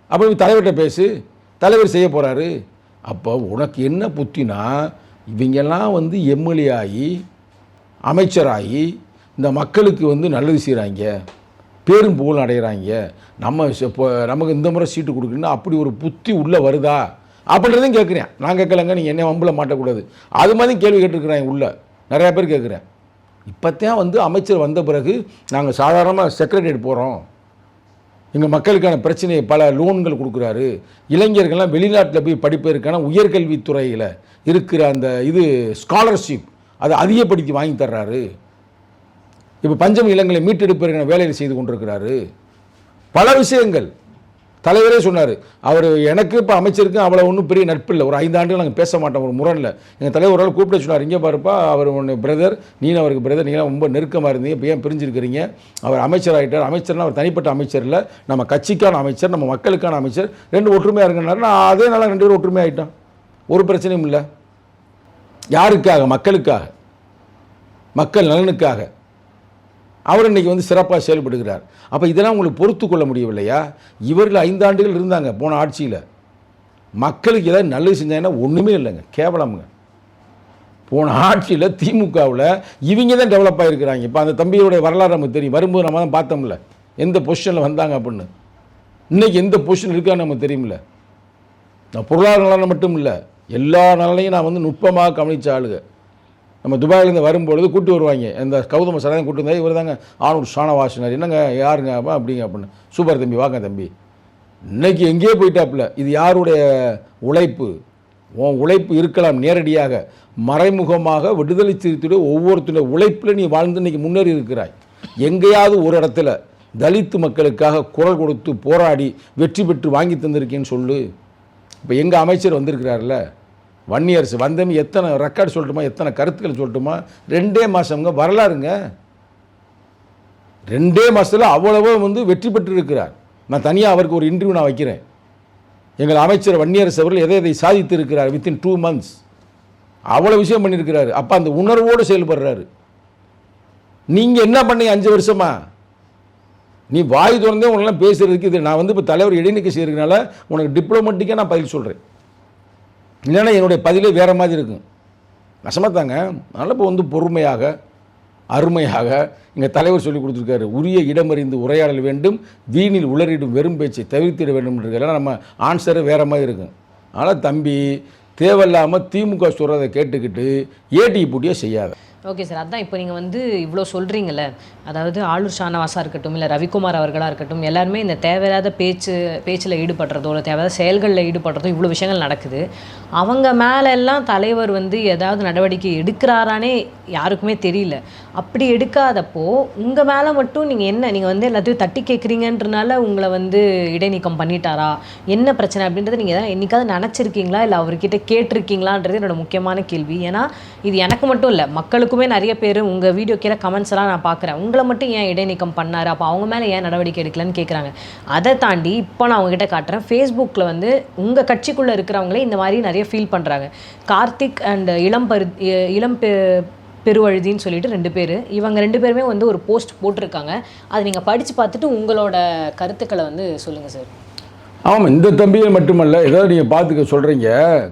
அப்போ தலைவர்கிட்ட பேசு, தலைவர் செய்ய போகிறாரு. அப்போ உனக்கு என்ன புத்தினா, இவங்கெல்லாம் வந்து எம்எல்ஏ ஆகி அமைச்சராகி இந்த மக்களுக்கு வந்து நல்லது செய்கிறாங்க, பேரும் புகழும் அடைகிறாங்க, நம்ம இப்போ நமக்கு இந்த முறை சீட்டு கொடுக்கணும்னா அப்படி ஒரு புத்தி உள்ளே வருதா அப்படின்றதையும் கேட்குறேன். நான் கேட்கலங்க, நீங்கள் என்ன வம்பில் மாட்டக்கூடாது, அது மாதிரி கேள்வி கேட்டுருக்குறாங்க உள்ள நிறையா பேர் கேட்குறேன். இப்போத்தான் வந்து அமைச்சர் வந்த பிறகு நாங்கள் சாதாரணமாக செக்ரட்டரியேட் போகிறோம், எங்கள் மக்களுக்கான பிரச்சனையை பல லோன்கள் கொடுக்குறாரு, இளைஞர்கள்லாம் வெளிநாட்டில் போய் படிப்பதற்கான உயர்கல்வித்துறையில் இருக்கிற அந்த இது ஸ்காலர்ஷிப் அதை அதிகப்படுத்தி வாங்கி தர்றாரு, இப்போ பஞ்சமி இளங்களை மீட்டெடுப்பதற்கான வேலையை செய்து கொண்டிருக்கிறாரு. பல விஷயங்கள் தலைவரே சொன்னார். அவர் எனக்கு இப்போ அமைச்சருக்கு அவ்வளோ ஒன்றும் பெரிய நட்பு இல்லை, ஒரு 5 ஆண்டுகள் நாங்கள் பேச மாட்டோம், ஒரு முரணில். எங்கள் தலைவர் ஒரு கூப்பிட்டு சொன்னார், இங்கே பாருப்பா அவர் ஒன்று பிரதர், நீனும் அவருக்கு பிரதர், நீங்களாம் ரொம்ப நெருக்கமாக இருந்தீங்க, இப்போ ஏன் பிரிஞ்சிருக்கிறீங்க? அவர் அமைச்சர் ஆகிட்டார். அமைச்சர்னா அவர் தனிப்பட்ட அமைச்சர் இல்லை, நம்ம கட்சிக்கான அமைச்சர், நம்ம மக்களுக்கான அமைச்சர், 2 ஒற்றுமையாக இருக்குனாரு. நான் அதே நாளாக 2 பேரும் ஒற்றுமையாக ஆகிட்டோம், ஒரு பிரச்சனையும் இல்லை. யாருக்காக? மக்களுக்காக, மக்கள் நலனுக்காக அவர் இன்றைக்கி வந்து சிறப்பாக செயல்படுகிறார். அப்போ இதெல்லாம் உங்களுக்கு பொறுத்து கொள்ள முடியவில்லையா? இவர்கள் 5 ஆண்டுகள் இருந்தாங்க போன ஆட்சியில், மக்களுக்கு ஏதாவது நல்லது செஞ்சாங்கன்னா ஒன்றுமே இல்லைங்க, கேவலமுங்க. போன ஆட்சியில் திமுகவில் இவங்க தான் டெவலப் ஆகிருக்கிறாங்க. இப்போ அந்த தம்பியோடைய வரலாறு நமக்கு தெரியும். வரும்போது நம்ம தான் பார்த்தோம்ல எந்த பொசிஷனில் வந்தாங்க அப்படின்னு. இன்றைக்கி எந்த பொசிஷன் இருக்கான்னு நமக்கு தெரியுமில்ல. நான் பொருளாதார நலனை மட்டும் இல்லை, எல்லா நலனையும் நான் வந்து நுட்பமாக கவனித்த ஆளுங்க. நம்ம துபாயிலேருந்து வரும்பொழுது கூட்டி வருவாங்க, இந்த கௌதம சரணம் கூட்டு வந்தால் இவர் தாங்க ஆனூர் ஷானவாசினார். என்னங்க யாருங்க அப்படிங்க அப்படின்னு. சூப்பர் தம்பி, வாங்க தம்பி. இன்றைக்கி எங்கேயோ போயிட்டாப்புல. இது யாருடைய உழைப்பு? உன் உழைப்பு இருக்கலாம் நேரடியாக, மறைமுகமாக விடுதலை சிறுத்தையுடைய ஒவ்வொருத்தருடைய உழைப்பில் நீ வாழ்ந்து இன்றைக்கி முன்னேறி இருக்கிறாய். எங்கேயாவது ஒரு இடத்துல தலித்து மக்களுக்காக குரல் கொடுத்து போராடி வெற்றி பெற்று வாங்கி தந்திருக்கேன்னு சொல்லு. இப்போ எங்கள் அமைச்சர் வந்திருக்கிறார்ல வன்னியரசு, வந்தமே எத்தனை ரெக்கார்டு சொல்லட்டுமா, எத்தனை கருத்துக்கள் சொல்லட்டுமா? 2 மாதங்க வரலாறுங்க. 2 மாதத்தில் அவ்வளவோ வந்து வெற்றி பெற்று இருக்கிறார். நான் தனியாக அவருக்கு ஒரு இன்டர்வியூ நான் வைக்கிறேன். எங்கள் அமைச்சர் வன்னியரசு அவர்கள் எதை சாதித்து இருக்கிறார் வித்தின் 2 months. அவ்வளோ விஷயம் பண்ணியிருக்கிறாரு. அப்போ அந்த உணர்வோடு செயல்படுறாரு. நீங்கள் என்ன பண்ணீங்க 5 வருஷமா? நீ வாய் திறந்தே உன்னெல்லாம் பேசுகிறதுக்கு இது நான் வந்து இப்போ தலைவர் இடைநீக்க செய்கிறதுனால உனக்கு டிப்ளமேட்டிக்காக நான் பதில் சொல்கிறேன். இல்லைன்னா என்னுடைய பதிலே வேறு மாதிரி இருக்கும். நசமாத்தாங்க. அதனால் இப்போ வந்து பொறுமையாக அருமையாக எங்கள் தலைவர் சொல்லி கொடுத்துருக்காரு. உரிய இடமறிந்து உரையாடல் வேண்டும், வீணில் உளறிடும் வெறும் பேச்சை தவிர்த்திட வேண்டும் இருக்கிறதுலாம் நம்ம ஆன்சரு வேறு மாதிரி இருக்கும். ஆனால் தம்பி தேவையில்லாமல் திமுக சொல்கிறத கேட்டுக்கிட்டு ஏடி பூட்டியாக செய்யாத. ஓகே சார், அதான் இப்போ நீங்கள் வந்து இவ்வளோ சொல்கிறீங்கள, அதாவது ஆளூர் ஷானவாஸாக இருக்கட்டும், இல்லை ரவிக்குமார் அவர்களாக இருக்கட்டும், எல்லாருமே இந்த தேவையில்லாத பேச்சில் ஈடுபடுறதோ இல்லை தேவையில்லாத செயல்களில் ஈடுபடுறதோ இவ்வளோ விஷயங்கள் நடக்குது. அவங்க மேலெல்லாம் தலைவர் வந்து ஏதாவது நடவடிக்கை எடுக்கிறாரானே யாருக்குமே தெரியல. அப்படி எடுக்காதப்போ உங்கள் மேலே மட்டும் நீங்கள் வந்து எல்லாத்தையும் தட்டி கேட்குறீங்கன்றனால உங்களை வந்து இடைநீக்கம் பண்ணிட்டாரா, என்ன பிரச்சனை அப்படின்றத நீங்கள் எதாவது என்னைக்காவது நினச்சிருக்கீங்களா, இல்லை அவர்கிட்ட கேட்டிருக்கீங்களான்றது என்னோட முக்கியமான கேள்வி. ஏன்னா இது எனக்கு மட்டும் இல்லை, மக்களுக்குமே நிறைய பேர் உங்கள் வீடியோ கீழே கமெண்ட்ஸ் எல்லாம் நான் பார்க்குறேன். உங்களை மட்டும் ஏன் இடைநீக்கம் பண்ணார், அப்போ அவங்க மேலே ஏன் நடவடிக்கை எடுக்கலன்னு கேட்குறாங்க. அதை தாண்டி இப்போ நான் அவங்ககிட்ட காட்டுறேன், ஃபேஸ்புக்கில் வந்து உங்கள் கட்சிக்குள்ளே இருக்கிறவங்களே இந்த மாதிரி நிறைய ஃபீல் பண்ணுறாங்க. கார்த்திக் அண்ட் இளம் பெருவழுதின்னு சொல்லிட்டு 2 பேர், இவங்க 2 பேருமே வந்து ஒரு போஸ்ட் போட்டிருக்காங்க. அதை நீங்கள் படித்து பார்த்துட்டு உங்களோட கருத்துக்களை வந்து சொல்லுங்கள் சார். ஆமாம், இந்த தம்பியை மட்டுமல்ல, ஏதாவது நீங்கள் பார்த்துக்க சொல்கிறீங்க.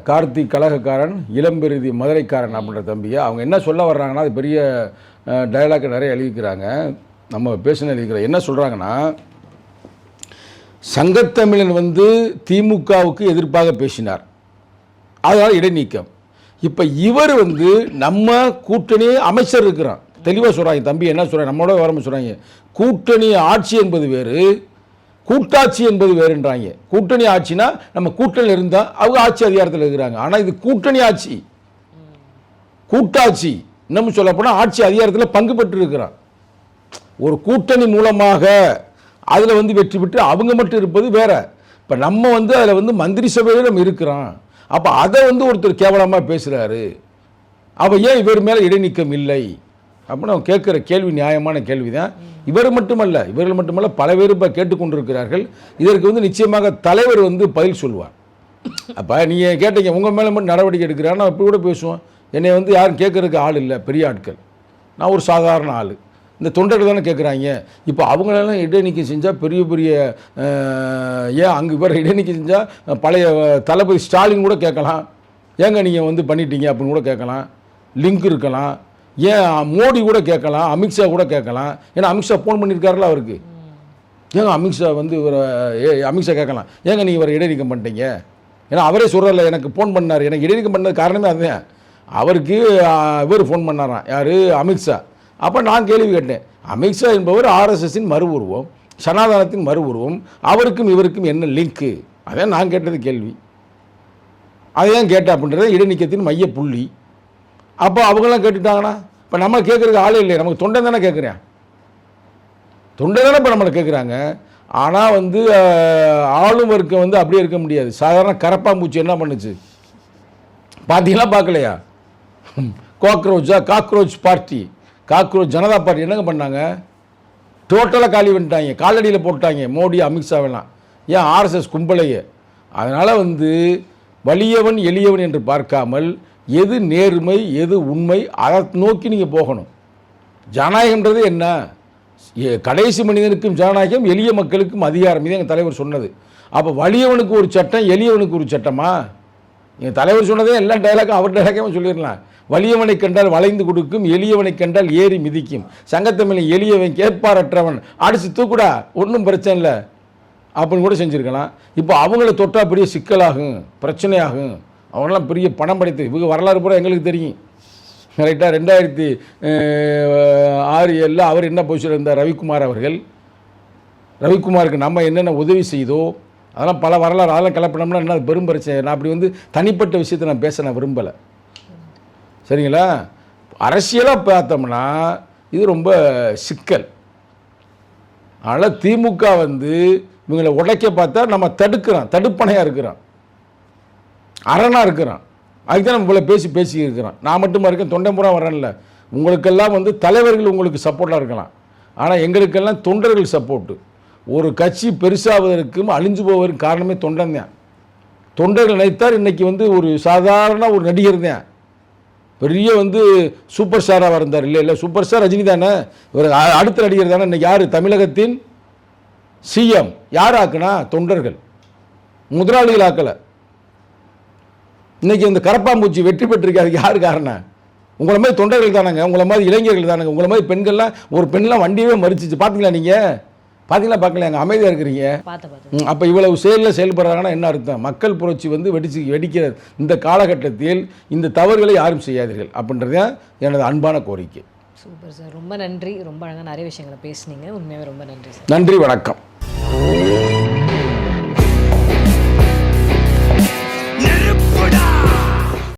கார்த்திக் கழகக்காரன், இளம்பெருதி மதுரைக்காரன் அப்படின்ற தம்பியை அவங்க என்ன சொல்ல வர்றாங்கன்னா, அது பெரிய டயலாக் நிறைய எழுதிக்கிறாங்க. நம்ம பேசின எழுதிக்கிறோம். என்ன சொல்கிறாங்கன்னா, சங்கத்தமிழன் வந்து திமுகவுக்கு எதிர்ப்பாக பேசினார், அதனால் இடைநீக்கம். இப்போ இவர் வந்து நம்ம கூட்டணி அமைச்சர் இருக்கிறான், தெளிவாக சொல்கிறாங்க. தம்பி என்ன சொல்கிறாங்க, நம்மளோட வரம்பு சொல்கிறாங்க. கூட்டணி ஆட்சி என்பது வேறு, கூட்டாட்சி என்பது வேறுன்றாங்க. கூட்டணி ஆட்சினா நம்ம கூட்டணியில் இருந்தால் அவங்க ஆட்சி அதிகாரத்தில் இருக்கிறாங்க. ஆனால் இது கூட்டணி ஆட்சி, கூட்டாட்சி. இன்னமும் சொல்லப்போனால் ஆட்சி அதிகாரத்தில் பங்கு பெற்று இருக்கிறான். ஒரு கூட்டணி மூலமாக அதில் வந்து வெற்றி பெற்று அவங்க மட்டும் இருப்பது வேற. இப்போ நம்ம வந்து அதில் வந்து மந்திரி சபையில் நம்ம இருக்கிறோம். அப்போ அதை வந்து ஒருத்தர் கேவலமாக பேசுகிறாரு. அப்போ ஏன் இவர் மேலே இடைநீக்கம் இல்லை அப்படின்னு அவங்க கேட்குற கேள்வி நியாயமான கேள்வி தான். இவர்கள் மட்டுமல்ல பல பேர் இப்போ கேட்டுக்கொண்டிருக்கிறார்கள். இதற்கு வந்து நிச்சயமாக தலைவர் வந்து பதில் சொல்லுவார். அப்போ நீங்கள் கேட்டீங்க உங்கள் மேலே மட்டும் நடவடிக்கை எடுக்கிறார், நான் இப்போ கூட பேசுவோம். என்னை வந்து யாரும் கேட்குறதுக்கு ஆள் இல்லை, பெரிய ஆட்கள். நான் ஒரு சாதாரண ஆள். இந்த தொண்டர்கள் தானே கேட்குறாங்க. இப்போ அவங்களெல்லாம் இடைநீக்கம் செஞ்சால் பெரிய ஏன் அங்கே இவர் இடைநீக்கம் செஞ்சால் பழைய தளபதி ஸ்டாலின் கூட கேட்கலாம், ஏங்க நீங்கள் வந்து பண்ணிட்டீங்க அப்படின்னு கூட கேட்கலாம். லிங்க் இருக்கலாம். ஏன் மோடி கூட கேட்கலாம், அமித்ஷா கூட கேட்கலாம். ஏன்னா அமித்ஷா ஃபோன் பண்ணியிருக்காருல அவருக்கு. ஏங்க அமித்ஷா வந்து இவரை அமித்ஷா கேட்கலாம், ஏங்க நீங்கள் இவரை இடைநீக்கம் பண்ணிட்டீங்க. ஏன்னா அவரே சொல்கிறல, எனக்கு ஃபோன் பண்ணார், எனக்கு இடைநீக்கம் பண்ணது காரணமே அதுதான். அவருக்கு இவர் ஃபோன் பண்ணாராம், யார், அமித்ஷா. அப்போ நான் கேள்வி கேட்டேன், அமித்ஷா என்பவர் ஆர்எஸ்எஸின் மறு உருவம், சனாதனத்தின் மறு உருவம், அவருக்கும் இவருக்கும் என்ன லிங்க்கு? அதான் நான் கேட்டது கேள்வி. அதையும் கேட்டேன் அப்படின்றத இடைநீக்கத்தின் மைய புள்ளி. அப்போ அவங்களாம் கேட்டுட்டாங்கன்னா இப்போ நம்ம கேட்குறதுக்கு ஆளே இல்லை, நமக்கு தொண்டை தானே கேட்குறேன், தொண்டை தானே இப்போ நம்மளை கேட்குறாங்க. ஆனால் வந்து ஆளும் வர்க்கம் வந்து அப்படியே இருக்க முடியாது. சாதாரண கரப்பாம்பூச்சி என்ன பண்ணுச்சு பார்த்தீங்களா, பார்க்கலையா? Cockroach party, cockroach Janata party என்னங்க பண்ணாங்க? டோட்டலாக காலி பண்ணிட்டாங்க, காலடியில் போட்டாங்க மோடி அமித்ஷாவெல்லாம். ஏன் ஆர்எஸ்எஸ் கும்பலையே. அதனால் வந்து வலியவன் எளியவன் என்று பார்க்காமல் எது நேர்மை எது உண்மை அதை நோக்கி நீங்கள் போகணும். ஜனநாயகம்ன்றது என்ன? கடைசி மனிதனுக்கும் ஜனநாயகம், எளிய மக்களுக்கும் அதிகாரம். இது எங்கள் தலைவர் சொன்னது. அப்போ வலியவனுக்கு ஒரு சட்டம், எளியவனுக்கு ஒரு சட்டமா? எங்கள் தலைவர் சொன்னதே எல்லா டைலாக்கும் அவர் டைலாக்கே சொல்லிடலாம். வலியவனை கண்டால் வளைந்து கொடுக்கும், எளியவனை கண்டால் ஏறி மிதிக்கும். சங்கத்தமிழ் எளியவன் கேட்பாரற்றவன் அடிச்சு தூக்குடா, ஒன்றும் பிரச்சனை இல்லை அப்படின்னு கூட செஞ்சுருக்கலாம். இப்போ அவங்கள தொட்டால் பெரிய சிக்கலாகும், பிரச்சனையாகும். அவங்களாம் பெரிய பணம் படைத்து இவங்க வரலாறு பூரா எங்களுக்கு தெரியும். ரைட்டாக 2006-7 அவர் என்ன பொசிஷன் இருந்தார்? ரவிக்குமார் அவர்கள். ரவிக்குமாருக்கு நம்ம என்னென்ன உதவி செய்தோ அதெல்லாம் பல வரலாறு, அதெல்லாம் கிளப்பினோம்னா என்ன பெரும் பிரச்சனை. நான் அப்படி வந்து தனிப்பட்ட விஷயத்தை நான் பேச நான் விரும்பலை. சரிங்களா? அரசியலாக பார்த்தோம்னா இது ரொம்ப சிக்கல். அதனால் திமுக வந்து இவங்களை உடைக்க பார்த்தா நம்ம தடுக்கிறோம், தடுப்பணையாக இருக்கிறோம், அரணாக இருக்கிறோம். அதுக்கு தான் நம்ம இவ்வளோ பேசி இருக்கிறோம். நான் மட்டுமா இருக்கேன், தொண்டைமுறை வரேன்ல. உங்களுக்கெல்லாம் வந்து தலைவர்கள் உங்களுக்கு சப்போர்ட்டாக இருக்கலாம், ஆனால் எங்களுக்கெல்லாம் தொண்டர்கள் சப்போர்ட்டு. ஒரு கட்சி பெருசாவதற்கும் அழிஞ்சு போவதற்கு காரணமே தொண்டன் தான். தொண்டர்கள் நினைத்தார் இன்றைக்கி வந்து ஒரு சாதாரண ஒரு நடிகர் தான் பெரிய வந்து சூப்பர் ஸ்டாராக இருந்தார். இல்லை சூப்பர் ஸ்டார் ரஜினி தானே, இவர் அடுத்த நடிகர் தானே. இன்றைக்கி யார் தமிழகத்தின் சிஎம்? யார் ஆக்குனா? தொண்டர்கள், முதலாளிகள் ஆக்கலை. இன்றைக்கி இந்த கரப்பாம்பூச்சி வெற்றி பெற்றிருக்காது யார் காரணம்? உங்களை மாதிரி தொண்டர்கள் தானேங்க, உங்களை மாதிரி இளைஞர்கள் தானேங்க, உங்களை மாதிரி பெண்கள்லாம். ஒரு பெண்லாம் வண்டியவே மறிச்சிச்சு, பார்த்தீங்களா? நீங்கள் பார்த்தீங்களா? பார்க்கல, எங்கள் அமைதியாக இருக்கிறீங்க. அப்போ இவ்வளவு செயலில் செயல்படுறாங்கன்னா என்ன அர்த்தம்? மக்கள் புரட்சி வந்து வெடிக்கிற இந்த காலகட்டத்தில் இந்த தவறுகளை யாரும் செய்யாதீர்கள் அப்படின்றது தான் எனது அன்பான கோரிக்கை. சூப்பர் சார், ரொம்ப நன்றி. ரொம்ப அழகாக நிறைய விஷயங்களை பேசுனீங்க. உண்மையாகவே ரொம்ப நன்றி சார். நன்றி, வணக்கம்.